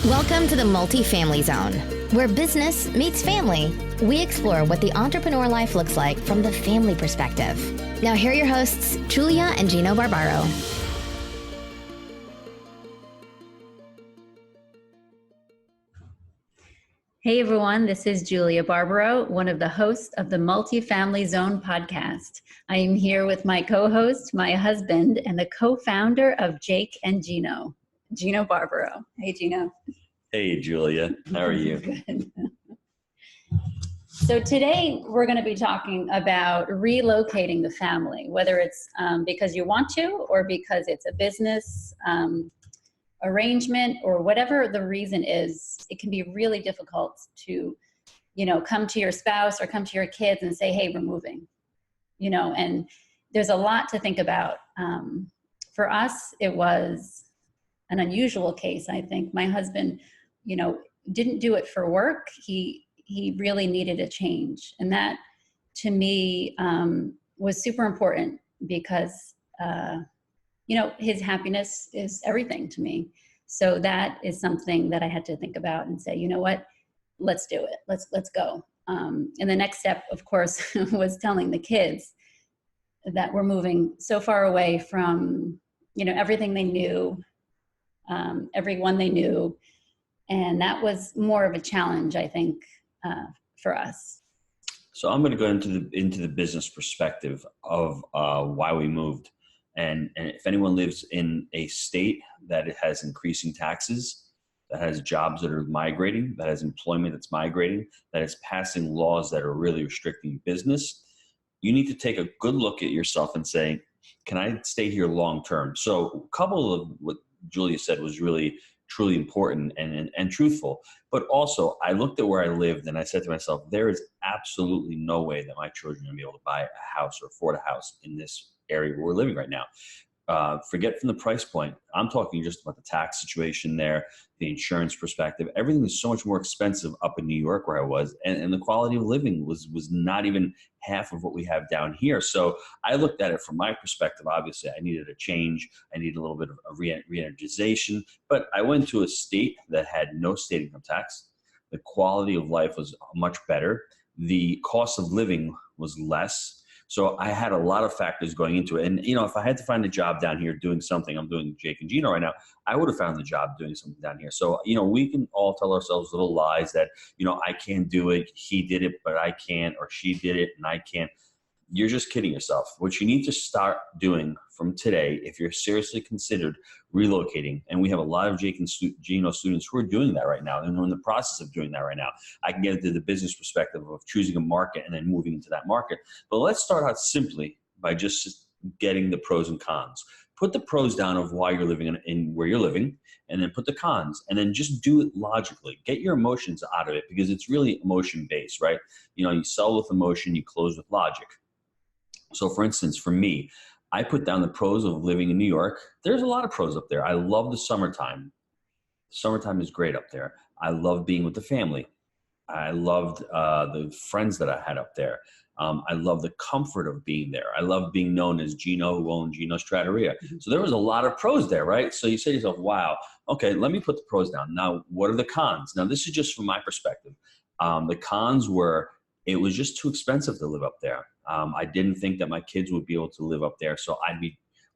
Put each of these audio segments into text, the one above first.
Welcome to the Multifamily Zone, where business meets family. We explore what the entrepreneur life looks like from the family perspective. Now here are your hosts, Julia and Gino Barbaro. Hey everyone, this is Julia Barbaro, one of the hosts of the Multifamily Zone podcast. I am here with my co-host, my husband, and the co-founder of Jake and Gino, Gino Barbaro. Hey Gino. Hey Julia, how are you? Good. So today we're going to be talking about relocating the family, whether it's because you want to or because it's a business arrangement or whatever the reason is. It can be really difficult to, come to your spouse or come to your kids and say, hey, we're moving, and there's a lot to think about. For us, it was an unusual case. I think my husband, didn't do it for work. He really needed a change. And that to me was super important because, his happiness is everything to me. So that is something that I had to think about and say, you know what, let's do it. Let's go. And the next step, of course, was telling the kids that we're moving so far away from, everything they knew, everyone they knew. And that was more of a challenge, I think, for us. So I'm going to go into the business perspective of why we moved. And if anyone lives in a state that it has increasing taxes, that has jobs that are migrating, that has employment that's migrating, that is passing laws that are really restricting business, you need to take a good look at yourself and say, can I stay here long term? So a couple of what Julia said was really truly important and truthful. But also I looked at where I lived and I said to myself, there is absolutely no way that my children are going to be able to buy a house or afford a house in this area where we're living right now. Forget from the price point. I'm talking just about the tax situation there, the insurance perspective. Everything is so much more expensive up in New York where I was. And the quality of living was not even half of what we have down here. So I looked at it from my perspective. Obviously, I needed a change. I needed a little bit of a re-energization. But I went to a state that had no state income tax. The quality of life was much better. The cost of living was less. So I had a lot of factors going into it. And, if I had to find a job down here doing something, I'm doing Jake and Gino right now, I would have found the job doing something down here. So, we can all tell ourselves little lies that, I can't do it. He did it, but I can't, or she did it and I can't. You're just kidding yourself. What you need to start doing from today, if you're seriously considered relocating, and we have a lot of Jake and Gino students who are doing that right now, and we're in the process of doing that right now. I can get into the business perspective of choosing a market and then moving into that market. But let's start out simply by just getting the pros and cons. Put the pros down of why you're living in where you're living, and then put the cons, and then just do it logically. Get your emotions out of it because it's really emotion-based, right? You sell with emotion, you close with logic. So for instance, for me, I put down the pros of living in New York. There's a lot of pros up there. I love the summertime. Summertime is great up there. I love being with the family. I loved the friends that I had up there. I love the comfort of being there. I love being known as Gino, who owned Gino's Trattoria. So there was a lot of pros there, right? So you say to yourself, wow, okay, let me put the pros down. Now, what are the cons? Now, this is just from my perspective. The cons were, it was just too expensive to live up there. I didn't think that my kids would be able to live up there. So I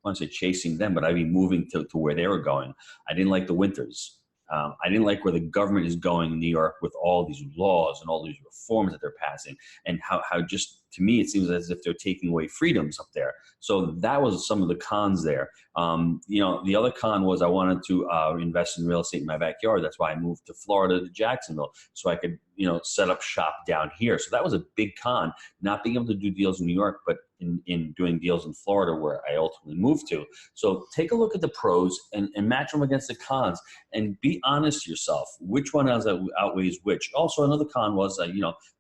want to say chasing them, but I'd be moving to where they were going. I didn't like the winters. I didn't like where the government is going in New York with all these laws and all these reforms that they're passing, and how just, to me, it seems as if they're taking away freedoms up there. So that was some of the cons there. The other con was I wanted to invest in real estate in my backyard. That's why I moved to Florida, to Jacksonville, so I could, set up shop down here. So that was a big con, not being able to do deals in New York, but in doing deals in Florida, where I ultimately moved to. So take a look at the pros and match them against the cons, and be honest to yourself. Which one outweighs which? Also, another con was,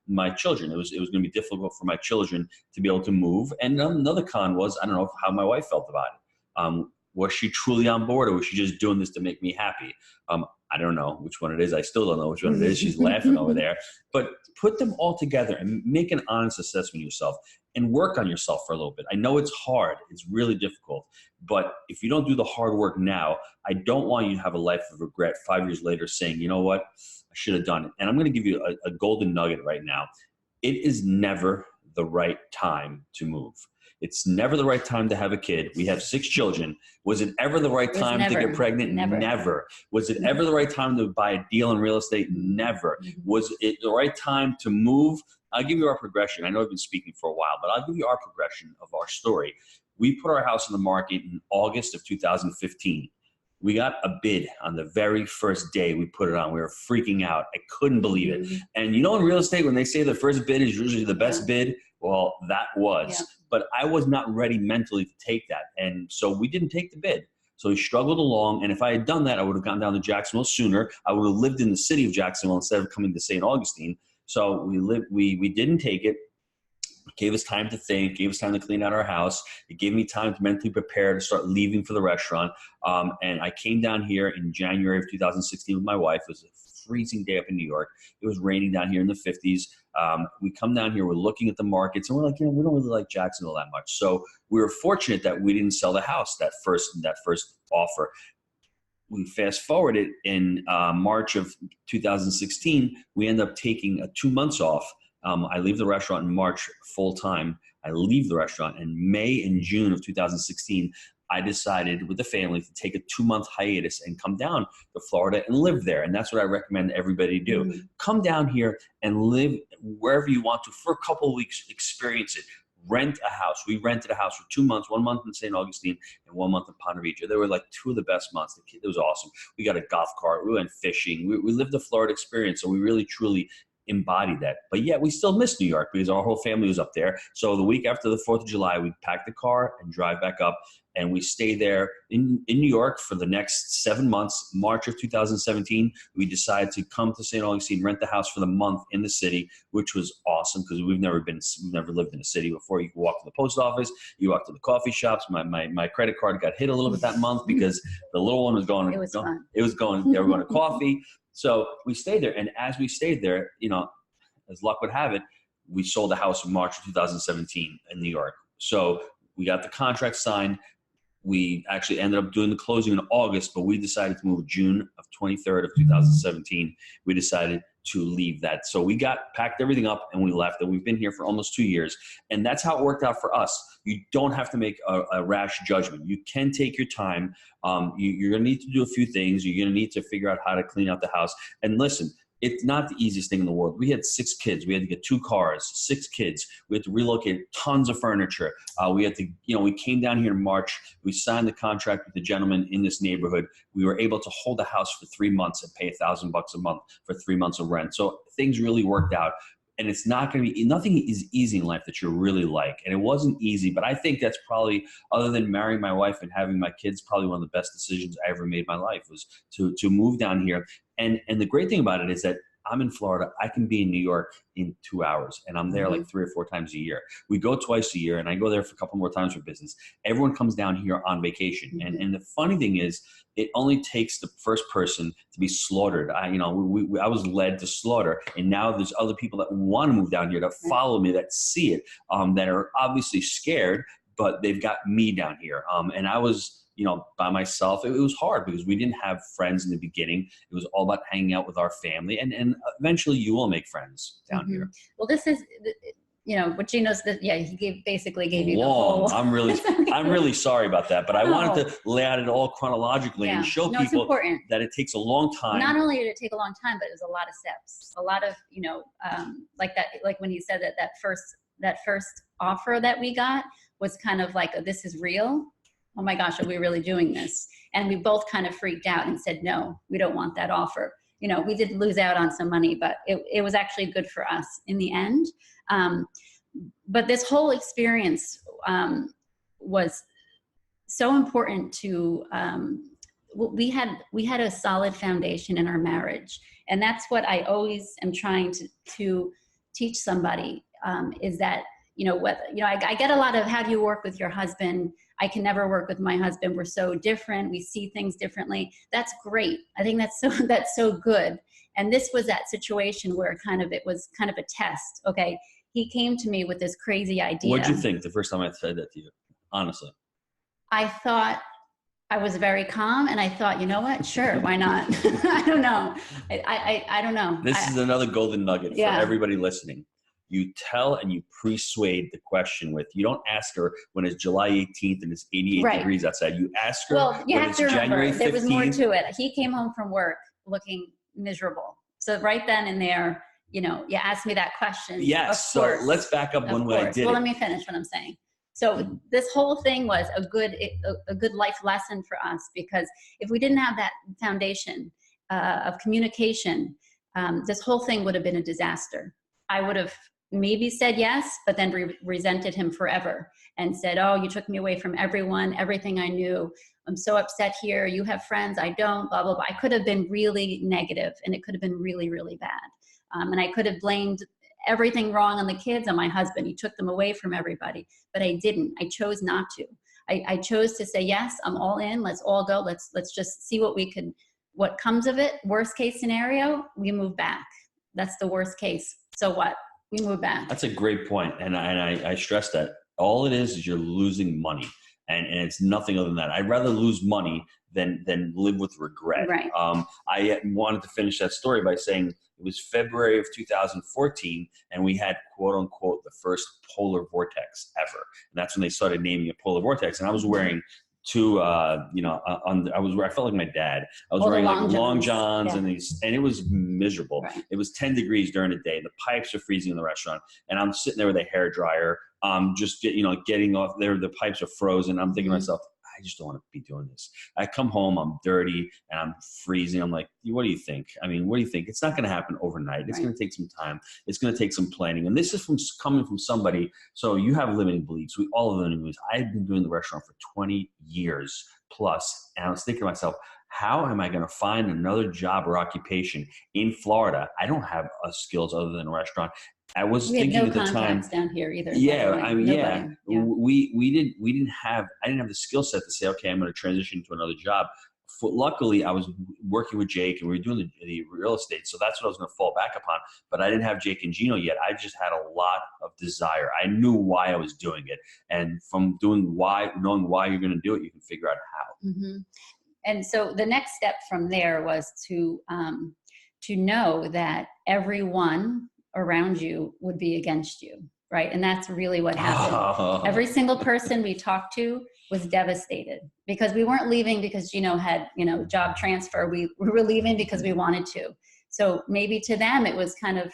my children. It was going to be difficult for my children to be able to move. And another con was, I don't know how my wife felt about it. Was she truly on board, or was she just doing this to make me happy? I don't know which one it is. I still don't know which one it is. She's laughing over there. But put them all together and make an honest assessment of yourself and work on yourself for a little bit. I know it's hard. It's really difficult. But if you don't do the hard work now, I don't want you to have a life of regret 5 years later saying, you know what, I should have done it. And I'm going to give you a golden nugget right now. It is never the right time to move. It's never the right time to have a kid. We have 6 children. Was it ever the right time to get pregnant? Never. Was it ever the right time to buy a deal in real estate? Never. Was it the right time to move? I'll give you our progression. I know I've been speaking for a while, but I'll give you our progression of our story. We put our house on the market in August of 2015. We got a bid on the very first day we put it on. We were freaking out. I couldn't believe it. And you know, in real estate, when they say the first bid is usually the best bid, well, that was. But I was not ready mentally to take that. And so we didn't take the bid. So we struggled along. And if I had done that, I would have gone down to Jacksonville sooner. I would have lived in the city of Jacksonville instead of coming to St. Augustine. So we didn't take it. It gave us time to think, gave us time to clean out our house. It gave me time to mentally prepare to start leaving for the restaurant. And I came down here in January of 2016 with my wife. It was a freezing day up in New York. It was raining down here in the 50s. We come down here, we're looking at the markets, and we're like, you know, we don't really like Jacksonville that much. So we were fortunate that we didn't sell the house that first offer. We fast forward it in March of 2016, we end up taking 2 months off. I leave the restaurant in March full time. I leave the restaurant in May and June of 2016. I decided with the family to take a 2-month hiatus and come down to Florida and live there. And that's what I recommend everybody do. Come down here and live wherever you want to for a couple of weeks, experience it. Rent a house. We rented a house for 2 months, 1 month in St. Augustine and 1 month in Ponte Vedra. They were like 2 of the best months. It was awesome. We got a golf cart. We went fishing. We lived the Florida experience. So we really, truly embodied that. But yet we still miss New York because our whole family was up there. So the week after the 4th of July, we packed the car and drive back up. And we stayed there in New York for the next 7 months. March of 2017, we decided to come to St. Augustine, rent the house for the month in the city, which was awesome because we've never lived in a city before. You can walk to the post office, you walk to the coffee shops. My credit card got hit a little bit that month because the little one was going. It was fun. They were going to coffee. So we stayed there, and as we stayed there, you know, as luck would have it, we sold the house in March of 2017 in New York. So we got the contract signed. We actually ended up doing the closing in August, but we decided to move June of 23rd of 2017. We decided to leave that. So we packed everything up and we left, and we've been here for almost 2 years. And that's how it worked out for us. You don't have to make a rash judgment. You can take your time. You're going to need to do a few things. You're going to need to figure out how to clean out the house. And listen, it's not the easiest thing in the world. We had 6 kids. We had to get 2 cars, 6 kids. We had to relocate tons of furniture. We came down here in March. We signed the contract with the gentleman in this neighborhood. We were able to hold the house for 3 months and pay $1,000 a month for 3 months of rent. So things really worked out. And it's not going to be, nothing is easy in life that you really like. And it wasn't easy, but I think that's probably, other than marrying my wife and having my kids, probably one of the best decisions I ever made in my life was to move down here. And the great thing about it is that I'm in Florida. I can be in New York in 2 hours, and I'm there like 3 or 4 times a year. We go twice a year, and I go there for a couple more times for business. Everyone comes down here on vacation. And the funny thing is, it only takes the first person to be slaughtered. I was led to slaughter, and now there's other people that want to move down here, that follow me, that see it, that are obviously scared, but they've got me down here. And I was, by myself. It was hard because we didn't have friends in the beginning. It was all about hanging out with our family, and eventually you will make friends down here. Well, this is, what Gino's, he basically gave you the whole. I'm really sorry about that, but I wanted to lay out it all chronologically and show people that it takes a long time. Not only did it take a long time, but it was a lot of steps, a lot of, like when you said that first offer that we got was kind of like, this is real. Oh my gosh, are we really doing this? And we both kind of freaked out and said, no, we don't want that offer. We did lose out on some money, but it was actually good for us in the end. But this whole experience was so important to, we had a solid foundation in our marriage. And that's what I always am trying to teach somebody, is that I get a lot of, how do you work with your husband? I can never work with my husband. We're so different. We see things differently. That's great. I think that's so good. And this was that situation where it was kind of a test. Okay. He came to me with this crazy idea. What'd you think the first time I said that to you? Honestly. I thought, I was very calm, and I thought, you know what? Sure, why not? I don't know. I don't know. This is another golden nugget for everybody listening. You tell and you persuade the question with, you don't ask her when it's July 18th and it's 88 degrees outside. You ask her you when have it's to remember, January 15th. there was more to it. He came home from work looking miserable. So right then and there, you asked me that question. Yes. So let's back up one way I did. Well, let me finish what I'm saying. So this whole thing was a good life lesson for us, because if we didn't have that foundation of communication, this whole thing would have been a disaster. I would have maybe said yes, but then resented him forever and said, oh, you took me away from everything I knew. I'm so upset here. You have friends. I don't, blah, blah, blah. I could have been really negative, and it could have been really, really bad. And I could have blamed everything wrong on the kids, on my husband. He took them away from everybody, but I didn't. I chose not to. I chose to say, yes, I'm all in. Let's all go. Let's just see what comes of it. Worst case scenario, we move back. That's the worst case. So what? We move back. That's a great point. And I stress that all it is you're losing money, and it's nothing other than that. I'd rather lose money than live with regret. Right. I wanted to finish that story by saying it was February of 2014, and we had, quote unquote, the first polar vortex ever. And that's when they started naming it polar vortex. And I was wearing I felt like my dad. I was wearing like long johns and it was miserable. Right. It was 10 degrees during the day. The pipes are freezing in the restaurant, and I'm sitting there with a hair dryer, getting off there. The pipes are frozen. I'm thinking to myself, I just don't want to be doing this. I come home, I'm dirty and I'm freezing. I'm like, what do you think? I mean, what do you think? It's not going to happen overnight. It's going to take some time. It's going to take some planning. And this is coming from somebody. So you have limiting beliefs. We all have limiting beliefs. I've been doing the restaurant for 20 years plus. And I was thinking to myself, how am I going to find another job or occupation in Florida? I don't have skills other than a restaurant. I was thinking at the time. We have no contacts down here either. Yeah, I mean, we didn't have. I didn't have the skill set to say, okay, I'm going to transition to another job. Luckily, I was working with Jake, and we were doing the real estate, so that's what I was going to fall back upon. But I didn't have Jake and Gino yet. I just had a lot of desire. I knew why I was doing it, and from knowing why you're going to do it, you can figure out how. Mm-hmm. And so the next step from there was to know that everyone around you would be against you, right? And that's really what happened. Every single person we talked to was devastated, because we weren't leaving because Gino had, job transfer. We were leaving because we wanted to. So maybe to them it was kind of,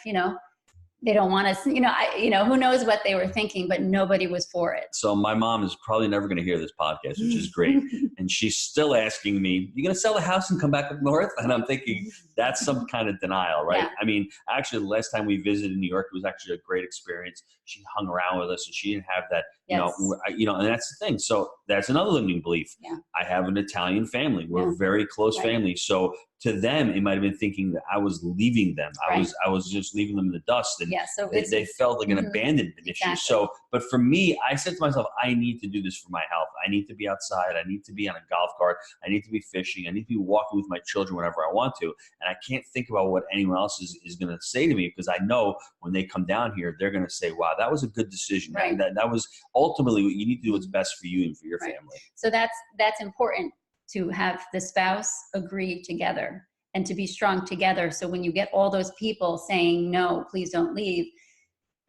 they don't want us, who knows what they were thinking, but nobody was for it. So my mom is probably never going to hear this podcast, which is great. And she's still asking me, you going to sell the house and come back up north? And I'm thinking that's some kind of denial, right? Yeah. I mean, actually, the last time we visited New York, it was actually a great experience. She hung around with us, and she didn't have that, and that's the thing. So that's another limiting belief. Yeah. I have an Italian family. We're a very close family. So to them, it might have been thinking that I was leaving them. Right. I was just leaving them in the dust, and so they felt like an abandonment issue. So, but for me, I said to myself, I need to do this for my health. I need to be outside. I need to be on a golf cart. I need to be fishing. I need to be walking with my children whenever I want to. And I can't think about what anyone else is going to say to me, because I know when they come down here, they're going to say, wow, that was a good decision. Right. That was ultimately what you need to do what's best for you and for your family. So that's important, to have the spouse agree together and to be strong together. So when you get all those people saying, no, please don't leave,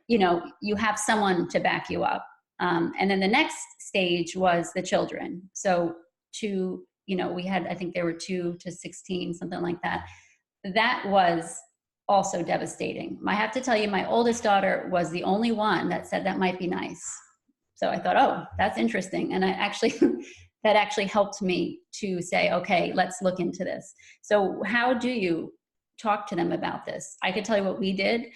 you have someone to back you up. And then the next stage was the children. So we had, I think there were 2 to 16, something like that. That was also devastating. I have to tell you, my oldest daughter was the only one that said that might be nice. So I thought, oh, that's interesting. And that actually helped me to say, okay, let's look into this. So how do you talk to them about this? I could tell you what we did.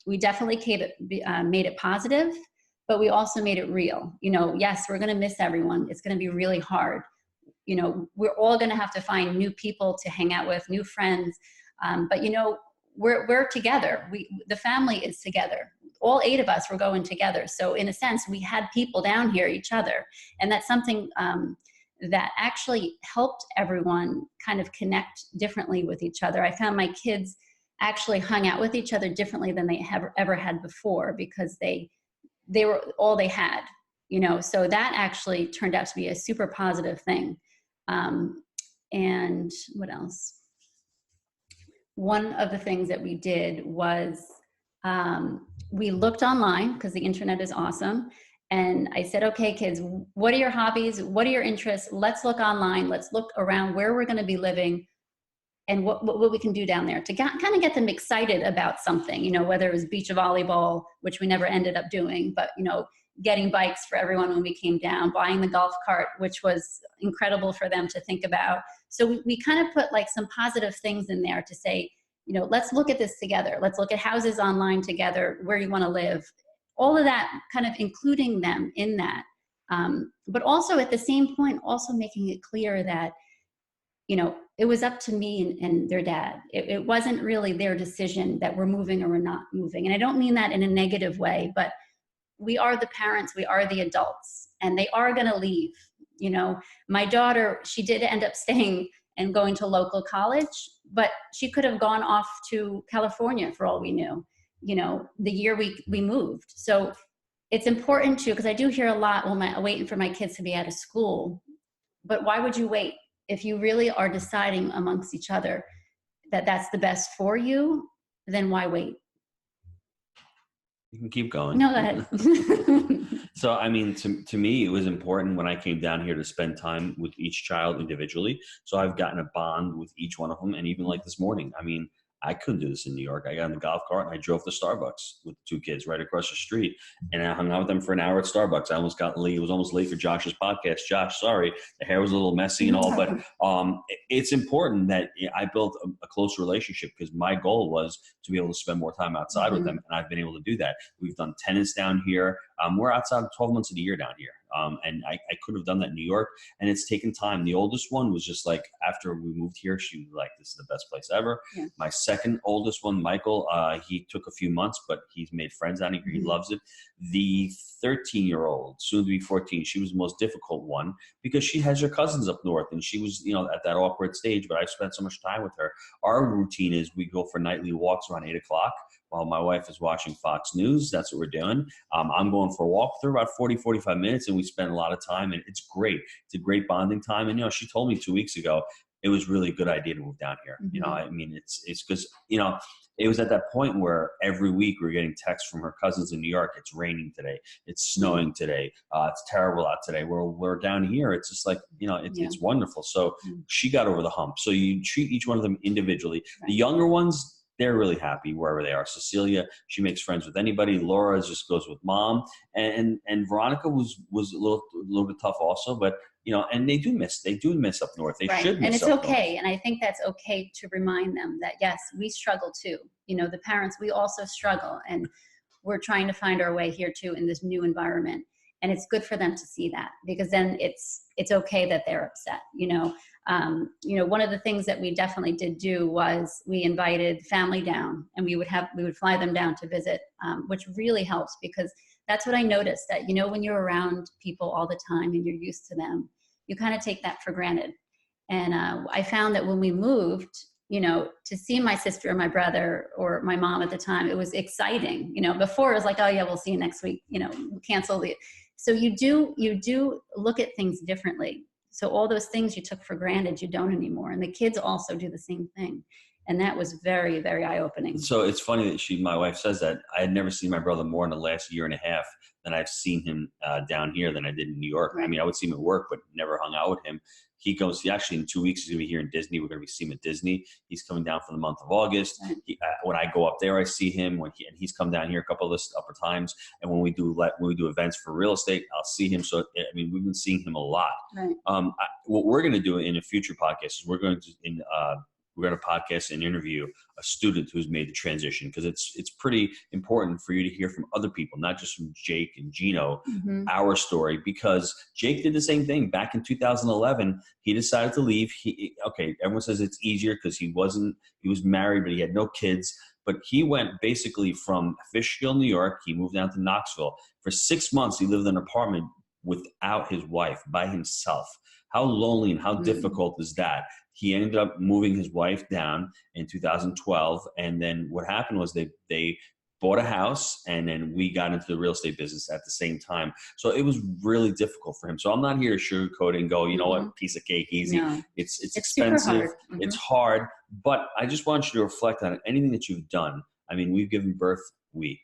We definitely made it positive, but we also made it real. Yes, we're going to miss everyone. It's going to be really hard. We're all going to have to find new people to hang out with, new friends. But we're together. The family is together. all 8 of us were going together. So in a sense, we had people down here, each other. And that's something that actually helped everyone kind of connect differently with each other. I found my kids actually hung out with each other differently than they have ever had before, because they were all they had, you know. So that actually turned out to be a super positive thing. And what else? One of the things that we did was we looked online, because the internet is awesome. And I said, okay, kids, what are your hobbies? What are your interests? Let's look online. Let's look around where we're going to be living and what we can do down there to kind of get them excited about something, you know, whether it was beach volleyball, which we never ended up doing, but, you know, getting bikes for everyone when we came down, buying the golf cart, which was incredible for them to think about. So we kind of put like some positive things in there to say, you know, let's look at this together. Let's look at houses online together, where you want to live. All of that, kind of including them in that. But also at the same point, also making it clear that, you know, it was up to me and their dad. It wasn't really their decision that we're moving or we're not moving. And I don't mean that in a negative way, but we are the parents, we are the adults, and they are going to leave. You know, my daughter, she did end up staying and going to local college, but she could have gone off to California for all we knew, you know, the year we moved. So it's important too, because I do hear a lot, well, waiting for my kids to be out of school. But why would you wait? If you really are deciding amongst each other that that's the best for you, then why wait? You can keep going. No, go ahead. So, I mean, to me, it was important when I came down here to spend time with each child individually. So I've gotten a bond with each one of them. And even like this morning, I mean, I couldn't do this in New York. I got in the golf cart and I drove to Starbucks with the 2 kids right across the street. And I hung out with them for an hour at Starbucks. I almost got late. It was almost late for Josh's podcast. Josh, sorry. The hair was a little messy and all, but it's important that I built a close relationship, because my goal was to be able to spend more time outside with them. And I've been able to do that. We've done tennis down here. We're outside 12 months of the year down here. And I could have done that in New York, and it's taken time. The oldest one was just like, after we moved here, she was like, this is the best place ever. Yeah. My second oldest one, Michael, he took a few months, but he's made friends out here. He loves it. The 13-year-old, soon to be 14, she was the most difficult one, because she has her cousins up north, and she was, you know, at that awkward stage, but I spent so much time with her. Our routine is we go for nightly walks around 8 o'clock. While my wife is watching Fox News, that's what we're doing. I'm going for a walk through about 40, 45 minutes, and we spend a lot of time, and it's great. It's a great bonding time. And, you know, she told me 2 weeks ago, it was really a good idea to move down here. You know, I mean, it's because, you know, it was at that point where every week we're getting texts from her cousins in New York. It's raining today. It's snowing today. It's terrible out today. We're down here. It's just like, you know, it's wonderful. So she got over the hump. So you treat each one of them individually. The younger ones, they're really happy wherever they are. Cecilia, she makes friends with anybody. Laura just goes with mom, and Veronica was a little bit tough also, but you know, and they do miss up north. They should miss, and it's up okay. north. And I think that's okay to remind them that yes, we struggle too. You know, the parents, we also struggle, and we're trying to find our way here too in this new environment. And it's good for them to see that, because then it's okay that they're upset. You know, one of the things that we definitely did do was we invited family down, and we would fly them down to visit, which really helps, because that's what I noticed, that, you know, when you're around people all the time and you're used to them, you kind of take that for granted. And I found that when we moved, you know, to see my sister or my brother or my mom at the time, it was exciting. You know, before it was like, oh yeah, we'll see you next week, you know, cancel the. So you do look at things differently. So all those things you took for granted, you don't anymore. And the kids also do the same thing. And that was very, very eye-opening. So it's funny that my wife says that. I had never seen my brother more in the last year and a half than I've seen him down here than I did in New York. Right. I mean, I would see him at work, but never hung out with him. He actually in 2 weeks, he's going to be here in Disney. We're going to be seeing him at Disney. He's coming down for the month of August. Right. When I go up there, I see him. And he's come down here a couple of upper times. And when we do events for real estate, I'll see him. So, I mean, we've been seeing him a lot. Right. What we're going to do in a future podcast is we're going to podcast and interview a student who's made the transition, because it's pretty important for you to hear from other people, not just from Jake and Gino, our story, because Jake did the same thing back in 2011. He decided to leave. Everyone says it's easier because he was married, but he had no kids. but he went basically from Fishkill, New York. He moved down to Knoxville. For 6 months, he lived in an apartment without his wife, by himself. How lonely and how difficult is that? He ended up moving his wife down in 2012. And then what happened was they bought a house, and then we got into the real estate business at the same time. So it was really difficult for him. So I'm not here to sugarcoat it and go, you know what, piece of cake, easy. No. It's Super expensive. hard. It's hard, but I just want you to reflect on anything that you've done. I mean, we've given birth,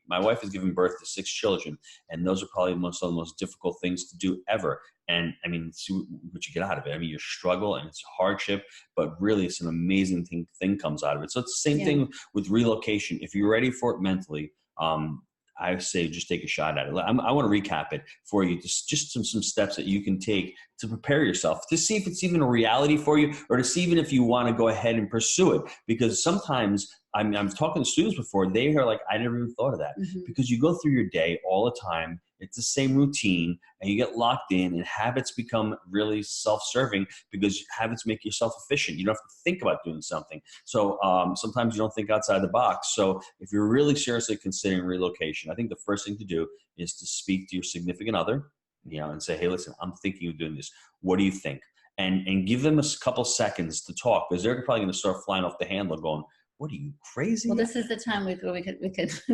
my wife has given birth to 6 children, and those are probably some of the most difficult things to do ever. And I mean, see what you get out of it. I mean, you struggle and it's a hardship, but really it's an amazing thing comes out of it. So it's the same thing with relocation. If you're ready for it mentally, I say just take a shot at it. I want to recap it for you. Just some steps that you can take to prepare yourself, to see if it's even a reality for you, or to see even if you want to go ahead and pursue it. Because sometimes I'm talking to students before, they are like, I never even thought of that. Because you go through your day all the time. It's the same routine, and you get locked in, and habits become really self-serving because habits make you self-efficient. You don't have to think about doing something. So sometimes you don't think outside the box. So if you're really seriously considering relocation, I think the first thing to do is to speak to your significant other, and say, hey, listen, I'm thinking of doing this. What do you think? And give them a couple seconds to talk, because they're probably going to start flying off the handle going, what are you, crazy? Well, this is the time we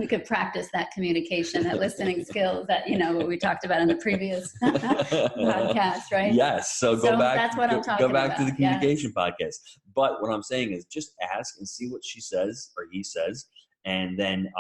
could practice that communication, that listening skills, that what we talked about in the previous podcast, right? Yes. So go back. That's what I'm talking about. Go back to the communication yes. podcast. But what I'm saying is just ask and see what she says or he says, and then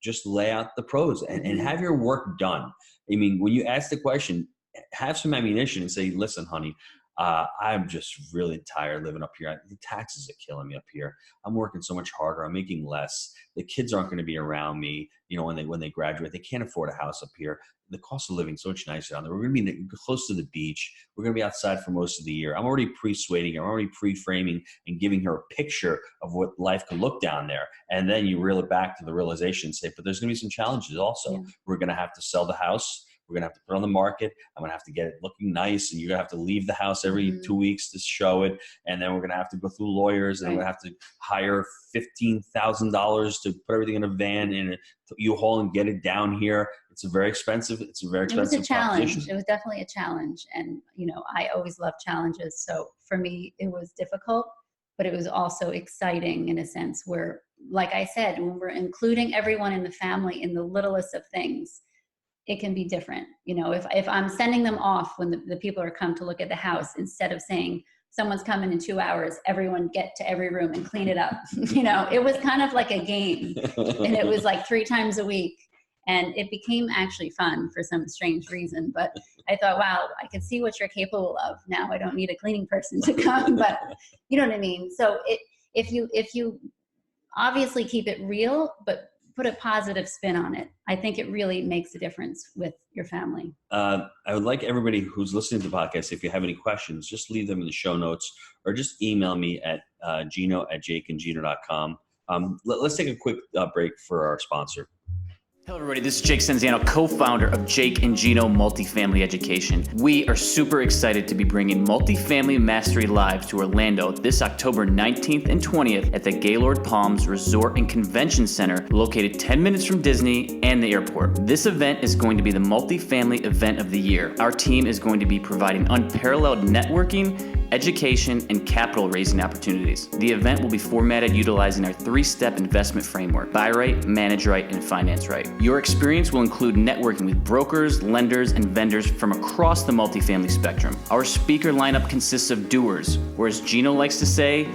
just lay out the pros and have your work done. I mean, when you ask the question, have some ammunition and say, listen, honey, I'm just really tired living up here. The taxes are killing me up here. I'm working so much harder. I'm making less. The kids aren't going to be around me, when they graduate. They can't afford a house up here. The cost of living is so much nicer down there. We're going to be close to the beach. We're going to be outside for most of the year. I'm already pre-suading. I'm already pre-framing and giving her a picture of what life could look down there. And then you reel it back to the realization and say, but there's going to be some challenges also. Yeah. We're going to have to sell the house. We're going to have to put it on the market. I'm going to have to get it looking nice. And you're going to have to leave the house every 2 weeks to show it. And then we're going to have to go through lawyers, and we're going to have to hire $15,000 to put everything in a van in a U-Haul and get it down here. It's very expensive. It was a challenge. It was definitely a challenge. And, I always love challenges. So for me, it was difficult, but it was also exciting in a sense where, like I said, when we're including everyone in the family in the littlest of things, it can be different. If I'm sending them off when the people are come to look at the house, instead of saying someone's coming in 2 hours, everyone get to every room and clean it up. It was kind of like a game, and it was like 3 times a week, and it became actually fun for some strange reason. But I thought, wow, I can see what you're capable of. Now I don't need a cleaning person to come, but you know what I mean? So if you obviously keep it real, but put a positive spin on it, I think it really makes a difference with your family. I would like everybody who's listening to the podcast, if you have any questions, just leave them in the show notes or just email me at gino@jakeandgino.com. Let's take a quick break for our sponsor. Hello everybody, this is Jake Senziano, co-founder of Jake and Gino Multifamily Education. We are super excited to be bringing Multifamily Mastery Live to Orlando this October 19th and 20th at the Gaylord Palms Resort and Convention Center, located 10 minutes from Disney and the airport. This event is going to be the multifamily event of the year. Our team is going to be providing unparalleled networking, education, and capital raising opportunities. The event will be formatted utilizing our 3-step investment framework: buy right, manage right, and finance right. Your experience will include networking with brokers, lenders, and vendors from across the multifamily spectrum. Our speaker lineup consists of doers, or as Gino likes to say,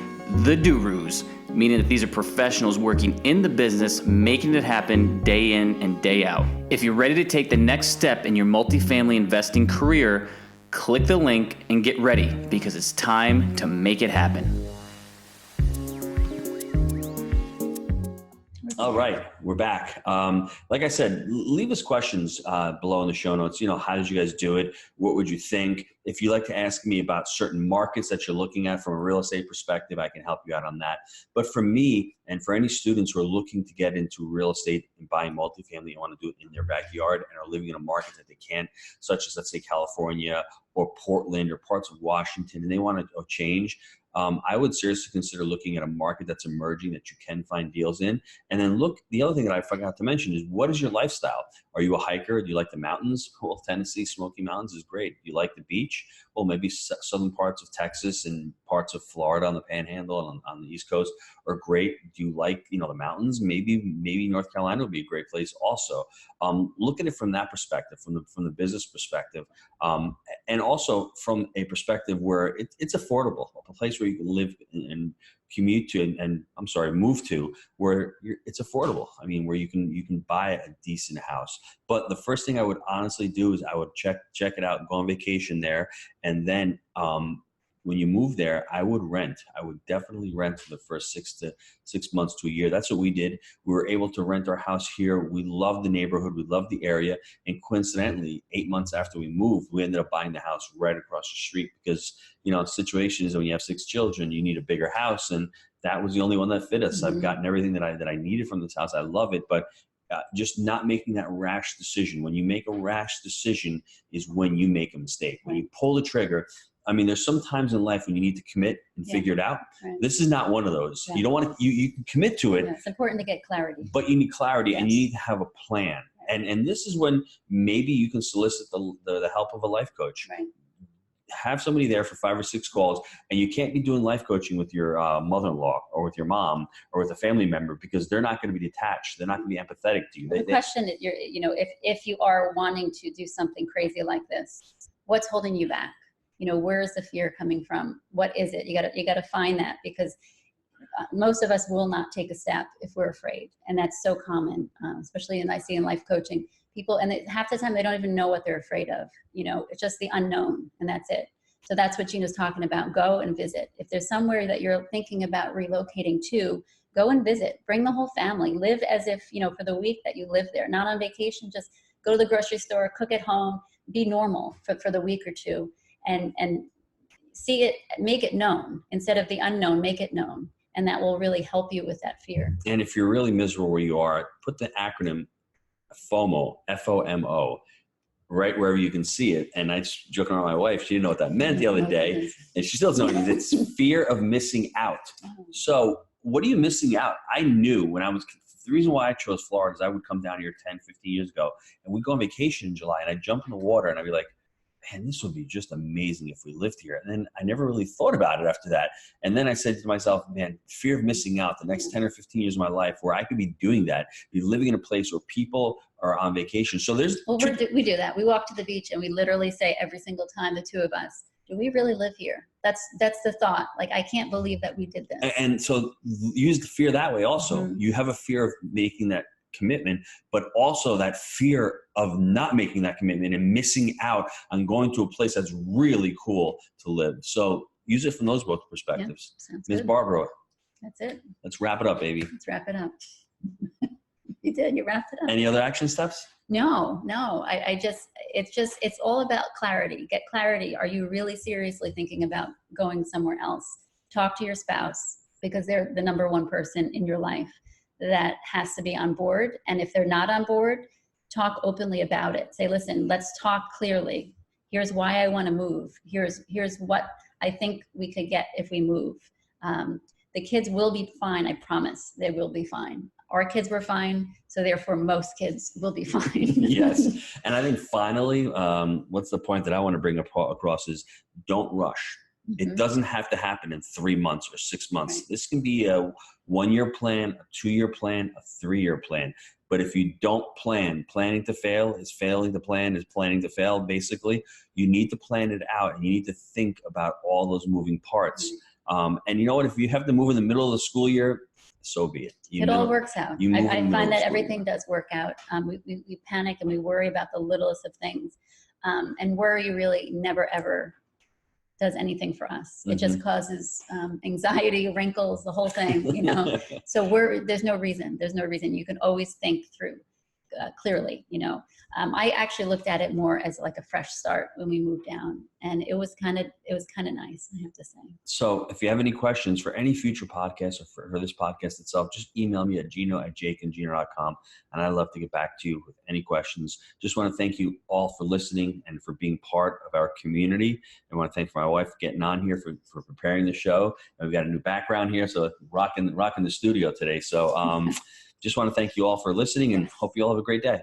the doers, meaning that these are professionals working in the business, making it happen day in and day out. If you're ready to take the next step in your multifamily investing career, click the link and get ready, because it's time to make it happen. All right, we're back. Like I said, leave us questions below in the show notes. How did you guys do it? What would you think? If you'd like to ask me about certain markets that you're looking at from a real estate perspective, I can help you out on that. But for me, and for any students who are looking to get into real estate and buying multifamily and want to do it in their backyard and are living in a market that they can't, such as, let's say, California or Portland or parts of Washington, and they want to change, I would seriously consider looking at a market that's emerging that you can find deals in. And then look, the other thing that I forgot to mention is, what is your lifestyle? Are you a hiker? Do you like the mountains? Well, Tennessee, Smoky Mountains is great. Do you like the beach? Well, maybe southern parts of Texas and parts of Florida on the Panhandle and on the East Coast are great. Do you like, the mountains? Maybe North Carolina would be a great place also. Look at it from that perspective, from the business perspective, and also from a perspective where it's affordable, a place where you can live and commute to, and move to, where it's affordable. I mean, where you can buy a decent house. But the first thing I would honestly do is I would check it out, go on vacation there, and then when you move there, I would rent. I would definitely rent for the first 6 months to a year. That's what we did. We were able to rent our house here. We loved the neighborhood. We loved the area. And coincidentally, 8 months after we moved, we ended up buying the house right across the street because, the situation is when you have 6 children, you need a bigger house. And that was the only one that fit us. Mm-hmm. I've gotten everything that I needed from this house. I love it. But just not making that rash decision. When you make a rash decision is when you make a mistake. When you pull the trigger, I mean, there's some times in life when you need to commit and figure it out. Right. This is not one of those. Yeah. You don't want to, you can commit to it. Yeah, it's important to get clarity. But you need clarity, and you need to have a plan. Right. And this is when maybe you can solicit the help of a life coach. Right. Have somebody there for 5 or 6 calls, and you can't be doing life coaching with your mother-in-law or with your mom or with a family member, because they're not going to be detached. They're not going to be empathetic to you. The question is, if you are wanting to do something crazy like this, what's holding you back? Where is the fear coming from? What is it? You got to find that, because most of us will not take a step if we're afraid. And that's so common, especially I see in life coaching people, and half the time they don't even know what they're afraid of. It's just the unknown, and that's it. So that's what Gino's talking about. Go and visit. If there's somewhere that you're thinking about relocating to, go and visit. Bring the whole family. Live as if, for the week that you live there, not on vacation. Just go to the grocery store, cook at home, be normal for the week or two. And see it, make it known instead of the unknown, make it known. And that will really help you with that fear. And if you're really miserable where you are, put the acronym FOMO, F-O-M-O, right wherever you can see it. And I was joking around with my wife. She didn't know what that meant the other day. And she still doesn't know what it is. It's fear of missing out. So what are you missing out? I knew the reason why I chose Florida is I would come down here 10, 15 years ago, and we'd go on vacation in July, and I'd jump in the water and I'd be like, man, this would be just amazing if we lived here. And then I never really thought about it after that. And then I said to myself, man, fear of missing out the next 10 or 15 years of my life where I could be doing that, be living in a place where people are on vacation. So we do that. We walk to the beach and we literally say every single time, the two of us, do we really live here? That's the thought. Like, I can't believe that we did this. And so use the fear that way also. Mm-hmm. You have a fear of making that commitment, but also that fear of not making that commitment and missing out on going to a place that's really cool to live. So use it from those both perspectives. Yeah, Ms. Barbaro. That's it. Let's wrap it up, baby. Let's wrap it up. You did. You wrapped it up. Any other action steps? No. It's all about clarity. Get clarity. Are you really seriously thinking about going somewhere else? Talk to your spouse, because they're the number one person in your life that has to be on board. And if they're not on board, talk openly about it. Say, listen, let's talk clearly. Here's why I want to move. Here's what I think we could get if we move. The kids will be fine. I promise they will be fine. Our kids were fine, so therefore most kids will be fine. Yes. And I think finally, what's the point that I want to bring across is don't rush. Mm-hmm. It doesn't have to happen in 3 months or 6 months. Right. This can be a 1-year plan, a 2-year plan, a 3-year plan. But if you don't plan, planning to fail is failing to plan is planning to fail, basically. You need to plan it out, and you need to think about all those moving parts. Mm-hmm. And you know what? If you have to move in the middle of the school year, so be it. It all works out. I find that everything does work out. We panic and we worry about the littlest of things. And worry really never, ever does anything for us. Mm-hmm. It just causes anxiety, wrinkles, the whole thing, So there's no reason. You can always think through clearly, I actually looked at it more as like a fresh start when we moved down, and it was kind of nice, I have to say. So if you have any questions for any future podcasts or for this podcast itself, just email me at gino@jakeandgino.com, and I'd love to get back to you with any questions. Just want to thank you all for listening and for being part of our community. I want to thank my wife for getting on here for preparing the show. And we've got a new background here, so rocking the studio today. So just want to thank you all for listening and hope you all have a great day.